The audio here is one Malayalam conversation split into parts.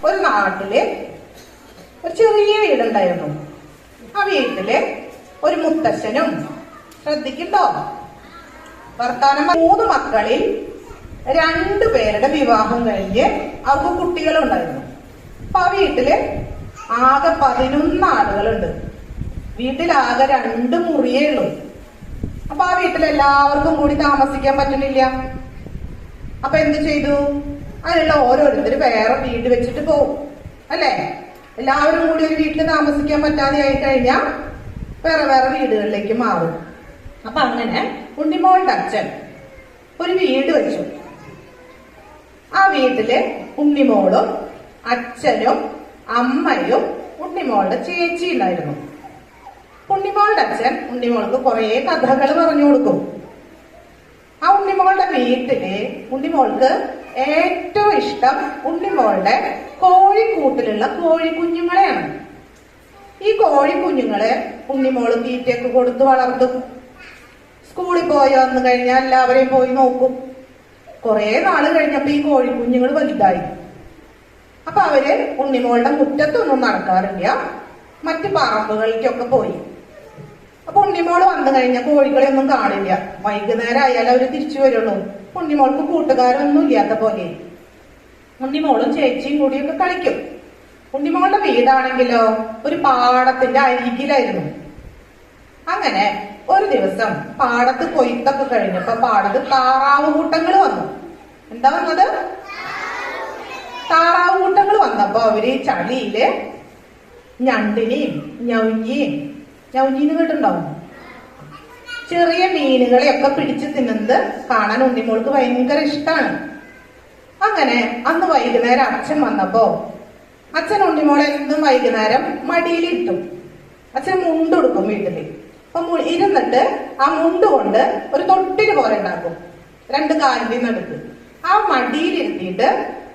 ഒരു നാട്ടില് ഒരു ചെറിയ വീടുണ്ടായിരുന്നു. ആ വീട്ടില് ഒരു മുത്തശ്ശനും, ശ്രദ്ധിക്കട്ടോ വർത്താനം, 3 മക്കളിൽ 2 പേരുടെ വിവാഹം കഴിഞ്ഞ് അവർക്ക് കുട്ടികളുണ്ടായിരുന്നു. അപ്പൊ ആ വീട്ടില് ആകെ 11 ആളുകളുണ്ട്. വീട്ടിലാകെ 2 മുറിയേ ഉള്ളൂ. അപ്പൊ ആ വീട്ടിൽ എല്ലാവർക്കും കൂടി താമസിക്കാൻ പറ്റുന്നില്ല. അപ്പൊ എന്ത് ചെയ്തു? അതിലുള്ള ഓരോരുത്തർ വേറെ വീട് വെച്ചിട്ട് പോകും, അല്ലേ? എല്ലാവരും കൂടി ഒരു വീട്ടിൽ താമസിക്കാൻ പറ്റാതെ ആയി കഴിഞ്ഞാൽ വേറെ വേറെ വീടുകളിലേക്ക് മാറും. അപ്പൊ അങ്ങനെ ഉണ്ണിമോളുടെ അച്ഛൻ ഒരു വീട് വെച്ചു. ആ വീട്ടില് ഉണ്ണിമോളും അച്ഛനും അമ്മയും ഉണ്ണിമോളുടെ ചേച്ചി ഉണ്ടായിരുന്നു. ഉണ്ണിമോളുടെ അച്ഛൻ ഉണ്ണിമോൾക്ക് കുറെ കഥകൾ പറഞ്ഞു കൊടുക്കും. ആ ഉണ്ണിമോളുടെ വീട്ടില് ഉണ്ണിമോൾക്ക് ഏറ്റവും ഇഷ്ടം ഉണ്ണിമോളുടെ കോഴിക്കൂട്ടിലുള്ള കോഴിക്കുഞ്ഞുങ്ങളെയാണ്. ഈ കോഴിക്കുഞ്ഞുങ്ങളെ ഉണ്ണിമോള് തീറ്റയൊക്കെ കൊടുത്ത് വളർത്തും. സ്കൂളിൽ പോയി വന്നു കഴിഞ്ഞാൽ എല്ലാവരെയും പോയി നോക്കും. കുറെ നാള് കഴിഞ്ഞപ്പോ ഈ കോഴിക്കുഞ്ഞുങ്ങൾ വലുതായി. അപ്പൊ അവര് ഉണ്ണിമോളുടെ മുറ്റത്തൊന്നും നടക്കാറില്ല, മറ്റു പറമ്പുകളിലേക്കൊക്കെ പോയി. അപ്പൊ ഉണ്ണിമോള് വന്നു കഴിഞ്ഞാൽ കോഴികളെ ഒന്നും കാണില്ല. വൈകുന്നേരം ആയാലും അവര് തിരിച്ചു വരുള്ളൂ. ഉണ്ണിമോൾക്ക് കൂട്ടുകാരൊന്നും ഇല്ലാത്ത പോലെ ഉണ്ണിമോളും ചേച്ചിയും കൂടിയൊക്കെ കളിക്കും. ഉണ്ണിമോളുടെ വീടാണെങ്കിലോ ഒരു പാടത്തിന്റെ അരികിലായിരുന്നു. അങ്ങനെ ഒരു ദിവസം പാടത്ത് കൊയ്ത്തൊക്കെ കഴിഞ്ഞപ്പോ പാടത്ത് താറാവ് കൂട്ടങ്ങൾ വന്നു. എന്താ വന്നത്? താറാവ് കൂട്ടങ്ങൾ വന്നപ്പോ അവര് ചളിയില് ഞണ്ടിനെയും ഞൗഞ്ഞീന്ന് കേട്ടുണ്ടാവും, ചെറിയ മീനുകളെയൊക്കെ പിടിച്ചു തിന്നുന്നത് കാണാൻ ഉണ്ണിമോൾക്ക് ഭയങ്കര ഇഷ്ടമാണ്. അങ്ങനെ അന്ന് വൈകുന്നേരം അച്ഛൻ വന്നപ്പോ അച്ഛൻ ഉണ്ണിമോളെ എന്നും വൈകുന്നേരം മടിയിലിട്ടും. അച്ഛൻ മുണ്ട് കൊടുക്കും വീട്ടില്. അപ്പൊ ഇരുന്നിട്ട് ആ മുണ്ട് കൊണ്ട് ഒരു തൊട്ടില് പോലെ ഉണ്ടാക്കും, 2 കാലിന്റെ നടുക്ക്. ആ മടിയിലിരുത്തിയിട്ട്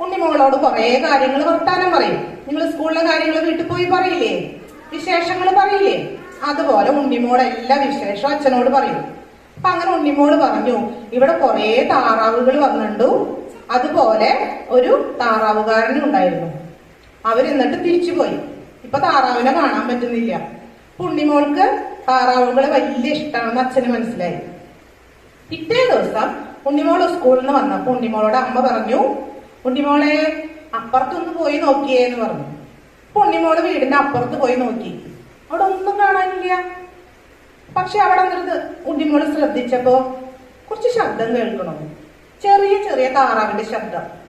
ഉണ്ണിമോളോട് കുറെ കാര്യങ്ങൾ വർത്താനം പറയും. നിങ്ങൾ സ്കൂളിലെ കാര്യങ്ങൾ വീട്ടിൽ പോയി പറയില്ലേ, വിശേഷങ്ങൾ പറയില്ലേ, അതുപോലെ ഉണ്ണിമോൾ എല്ലാ വിശേഷവും അച്ഛനോട് പറയും. അപ്പൊ അങ്ങനെ ഉണ്ണിമോള് പറഞ്ഞു, ഇവിടെ കുറെ താറാവുകൾ വന്നിട്ടു, അതുപോലെ ഒരു താറാവുകാരനും ഉണ്ടായിരുന്നു. അവരെന്നിട്ട് തിരിച്ചുപോയി. ഇപ്പൊ താറാവിനെ കാണാൻ പറ്റുന്നില്ല. ഉണ്ണിമോൾക്ക് താറാവുകളെ വലിയ ഇഷ്ടമാണെന്ന് അച്ഛന് മനസ്സിലായി. പിറ്റേ ദിവസം ഉണ്ണിമോള് സ്കൂളിൽ നിന്ന് വന്നപ്പോ ഉണ്ണിമോളോട് അമ്മ പറഞ്ഞു, ഉണ്ണിമോളെ അപ്പുറത്തൊന്ന് പോയി നോക്കിയേ എന്ന് പറഞ്ഞു. അപ്പൊ ഉണ്ണിമോള് വീടിന്റെ അപ്പുറത്ത് പോയി നോക്കി. അവിടെ ഒന്നും കാണാനില്ല. പക്ഷെ അവിടെ നിന്നിട്ട് ഉണ്ണിമോള് ശ്രദ്ധിച്ചപ്പോ കുറച്ച് ശബ്ദം കേൾക്കണോ, ചെറിയ ചെറിയ താറാവിന്റെ ശബ്ദം.